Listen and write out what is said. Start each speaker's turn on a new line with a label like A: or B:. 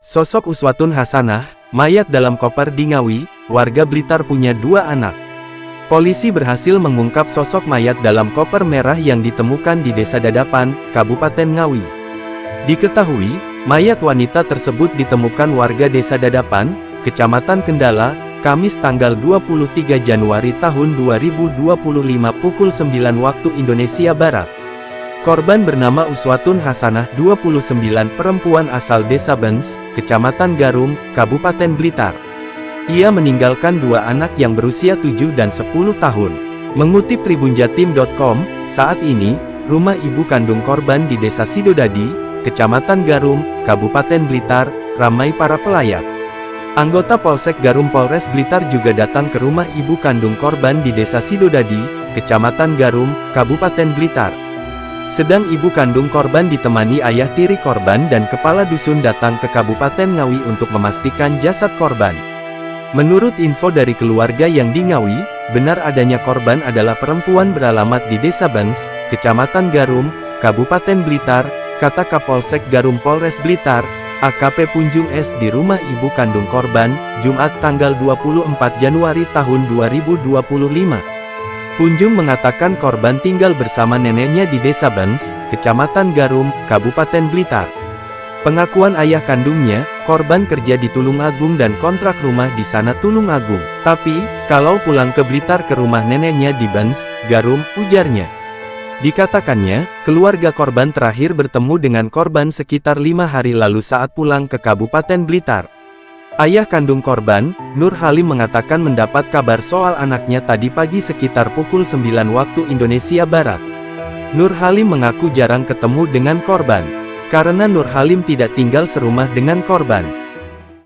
A: Sosok Uswatun Hasanah, mayat dalam koper di Ngawi, warga Blitar punya 2 anak. Polisi berhasil mengungkap sosok mayat dalam koper merah yang ditemukan di Desa Dadapan, Kabupaten Ngawi. Diketahui, mayat wanita tersebut ditemukan warga Desa Dadapan, Kecamatan Kendala, Kamis tanggal 23 Januari tahun 2025 pukul 9 waktu Indonesia Barat. Korban bernama Uswatun Hasanah, 29, perempuan asal Desa Bens, Kecamatan Garum, Kabupaten Blitar. Ia meninggalkan 2 anak yang berusia 7 dan 10 tahun. Mengutip tribunjatim.com, saat ini, rumah ibu kandung korban di Desa Sidodadi, Kecamatan Garum, Kabupaten Blitar, ramai para pelayat. Anggota Polsek Garum Polres Blitar juga datang ke rumah ibu kandung korban di Desa Sidodadi, Kecamatan Garum, Kabupaten Blitar. Sedang ibu kandung korban ditemani ayah tiri korban dan kepala dusun datang ke Kabupaten Ngawi untuk memastikan jasad korban. Menurut info dari keluarga yang di Ngawi, benar adanya korban adalah perempuan beralamat di Desa Bens, Kecamatan Garum, Kabupaten Blitar, kata Kapolsek Garum Polres Blitar, AKP Punjung S di rumah ibu kandung korban, Jumat tanggal 24 Januari tahun 2025. Punjung mengatakan korban tinggal bersama neneknya di Desa Bens, Kecamatan Garum, Kabupaten Blitar. Pengakuan ayah kandungnya, korban kerja di Tulungagung dan kontrak rumah di sana Tulungagung. Tapi, kalau pulang ke Blitar ke rumah neneknya di Bens, Garum, ujarnya. Dikatakannya, keluarga korban terakhir bertemu dengan korban sekitar 5 hari lalu saat pulang ke Kabupaten Blitar. Ayah kandung korban, Nur Halim mengatakan mendapat kabar soal anaknya tadi pagi sekitar pukul 9 waktu Indonesia Barat. Nur Halim mengaku jarang ketemu dengan korban, karena Nur Halim tidak tinggal serumah dengan korban.